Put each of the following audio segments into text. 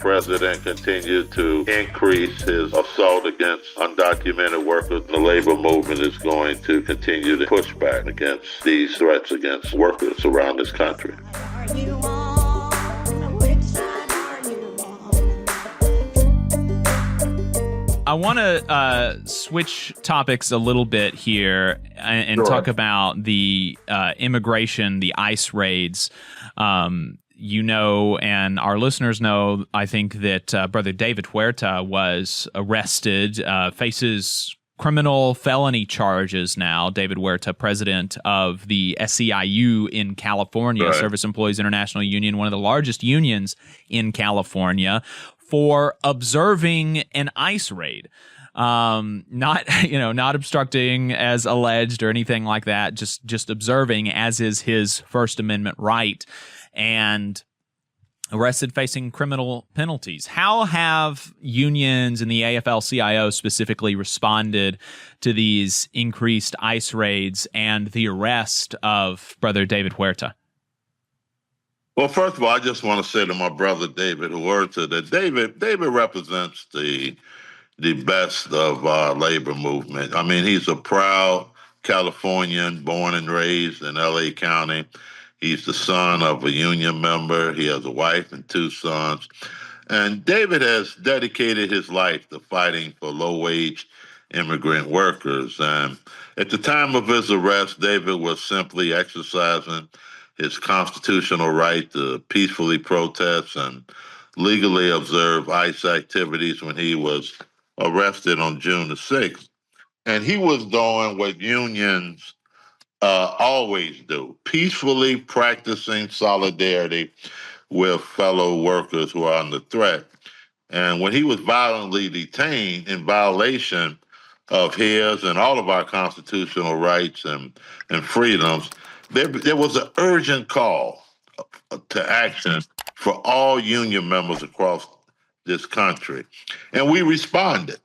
president continued to increase his assault against undocumented workers, the labor movement is going to continue to push back against these threats against workers around this country. Are you on? Which side are you on? I want to switch topics a little bit here and Sure. talk about the immigration, the ICE raids. You know, and our listeners know, I think, that Brother David Huerta was arrested, faces criminal felony charges now. David Huerta, president of the SEIU in California, Right. Service Employees International Union, one of the largest unions in California, for observing an ICE raid. Not obstructing as alleged or anything like that, just observing, as is his First Amendment right, and arrested facing criminal penalties. How have unions and the AFL-CIO specifically responded to these increased ICE raids and the arrest of Brother David Huerta? Well, first of all, I just want to say to my brother David Huerta that David represents the best of our labor movement. I mean, he's a proud Californian, born and raised in L.A. County. He's the son of a union member. He has a wife and two sons. And David has dedicated his life to fighting for low-wage immigrant workers. And at the time of his arrest, David was simply exercising his constitutional right to peacefully protest and legally observe ICE activities when he was arrested on June the 6th. And he was doing what unions always do, peacefully practicing solidarity with fellow workers who are under threat. And when he was violently detained in violation of his and all of our constitutional rights and freedoms, there was an urgent call to action for all union members across this country. And we responded.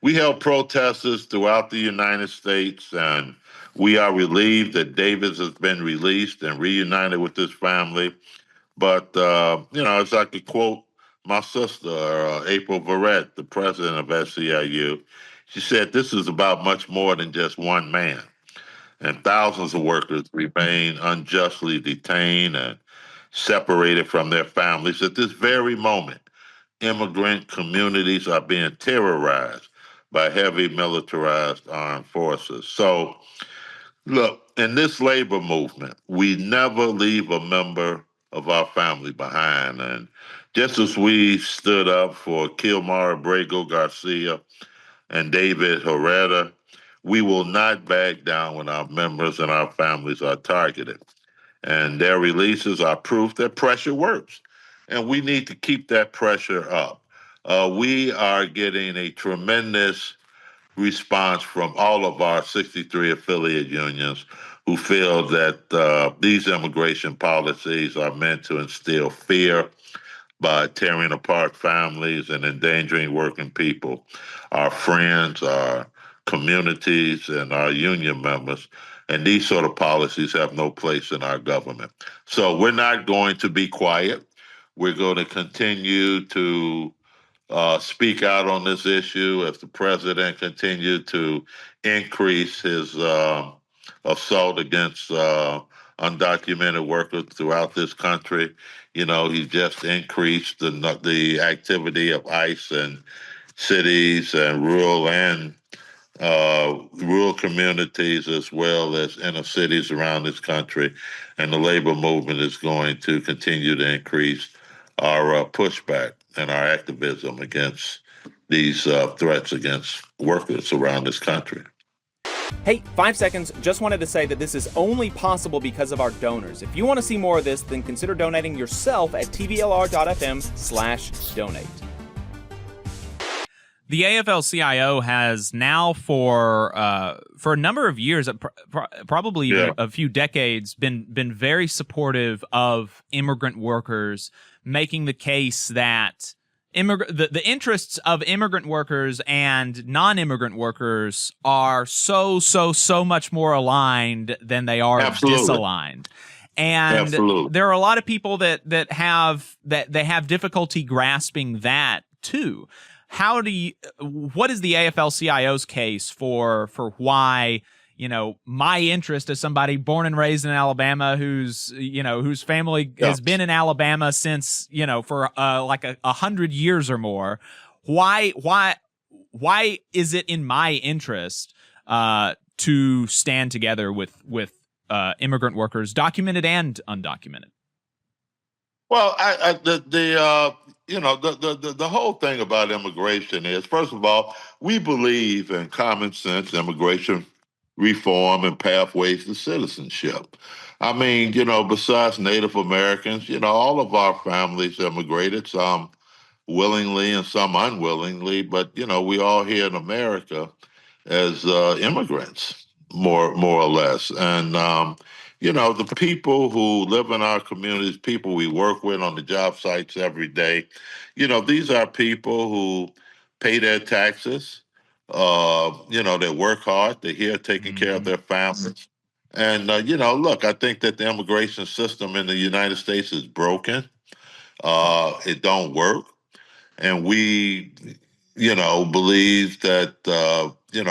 We held protesters throughout the United States, and we are relieved that Davis has been released and reunited with his family. But, as I could quote my sister, April Verrett, the president of SEIU, she said, this is about much more than just one man. And thousands of workers remain unjustly detained and separated from their families. At this very moment, immigrant communities are being terrorized by heavy militarized armed forces. So, look, in this labor movement, we never leave a member of our family behind. And just as we stood up for Kilmar Abrego Garcia and David Huerta, we will not back down when our members and our families are targeted. And their releases are proof that pressure works. And we need to keep that pressure up. We are getting a tremendous response from all of our 63 affiliate unions who feel that these immigration policies are meant to instill fear by tearing apart families and endangering working people, our friends, our communities, and our union members. And these sort of policies have no place in our government. So we're not going to be quiet. We're going to continue to speak out on this issue as the president continued to increase his assault against undocumented workers throughout this country. You know, he just increased the activity of ICE in cities and rural communities as well as inner cities around this country. And the labor movement is going to continue to increase our pushback and our activism against these threats against workers around this country. Hey, 5 seconds. Just wanted to say that this is only possible because of our donors. If you want to see more of this, then consider donating yourself at tvlr.fm/donate. The AFL-CIO has now, for a number of years, probably a few decades, been very supportive of immigrant workers, making the case that the interests of immigrant workers and non-immigrant workers are so much more aligned than they are Absolutely. disaligned. And Absolutely. there are a lot of people that have difficulty grasping that too. What is the AFL-CIO's case for why, my interest as somebody born and raised in Alabama whose family has been in Alabama since, for like 100 years or more, why is it in my interest to stand together with immigrant workers, documented and undocumented? Well, the whole thing about immigration is, first of all, we believe in common sense immigration reform and pathways to citizenship. I mean, besides Native Americans, all of our families immigrated, some willingly and some unwillingly, but we all here in America as immigrants, more or less. And the people who live in our communities, people we work with on the job sites every day, these are people who pay their taxes. They work hard. They're here taking care of their families. And look, I think that the immigration system in the United States is broken. It don't work. And we, believe that,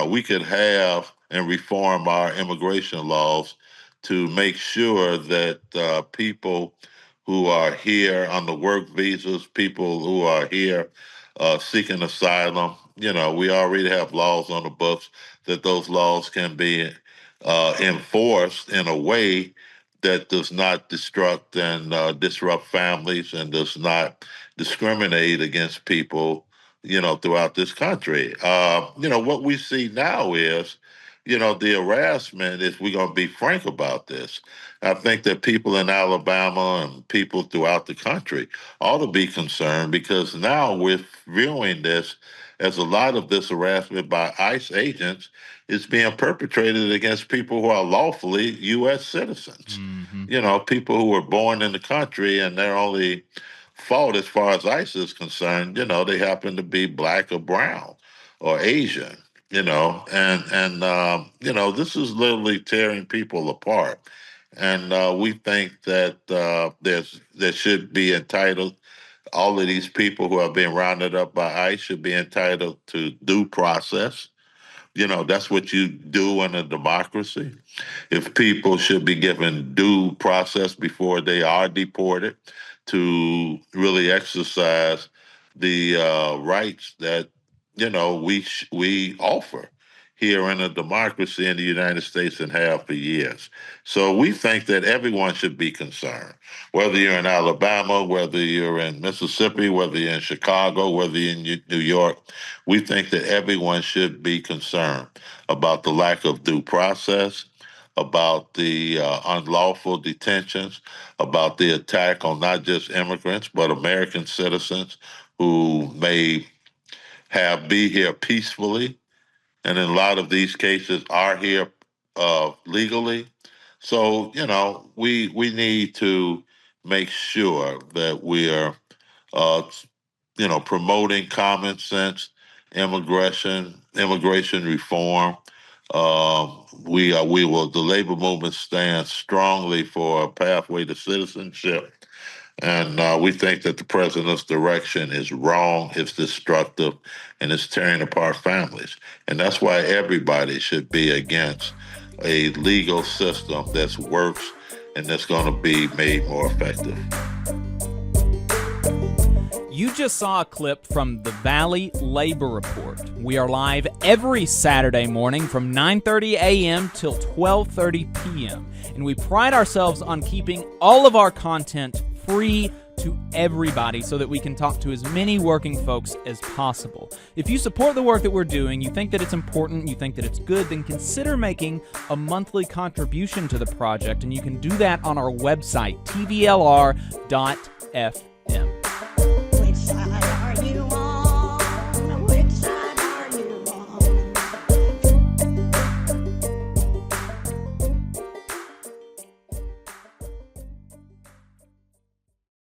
we could have and reform our immigration laws to make sure that people who are here on the work visas, people who are here seeking asylum, we already have laws on the books that those laws can be enforced in a way that does not disrupt families and does not discriminate against people, throughout this country. What we see now is, the harassment, if we're going to be frank about this, I think that people in Alabama and people throughout the country ought to be concerned, because now we're viewing this as a lot of this harassment by ICE agents is being perpetrated against people who are lawfully U.S. citizens. People who were born in the country, and their only fault as far as ICE is concerned, they happen to be black or brown or Asian, this is literally tearing people apart. And we think that there should be entitled, all of these people who are being rounded up by ICE should be entitled to due process. That's what you do in a democracy. If people should be given due process before they are deported, to really exercise the rights that we offer here in a democracy in the United States and have for years. So we think that everyone should be concerned, whether you're in Alabama, whether you're in Mississippi, whether you're in Chicago, whether you're in New York. We think that everyone should be concerned about the lack of due process, about the unlawful detentions, about the attack on not just immigrants, but American citizens who may be here peacefully, and in a lot of these cases are here legally. So, we need to make sure that we are, promoting common sense immigration reform. The labor movement stands strongly for a pathway to citizenship. And we think that the president's direction is wrong, it's destructive, and it's tearing apart families. And that's why everybody should be against a legal system that works and that's going to be made more effective. You just saw a clip from the Valley Labor Report. We are live every Saturday morning from 9:30 a.m. till 12:30 p.m. And we pride ourselves on keeping all of our content free to everybody so that we can talk to as many working folks as possible. If you support the work that we're doing, you think that it's important, you think that it's good, then consider making a monthly contribution to the project, and you can do that on our website, tvlr.fm.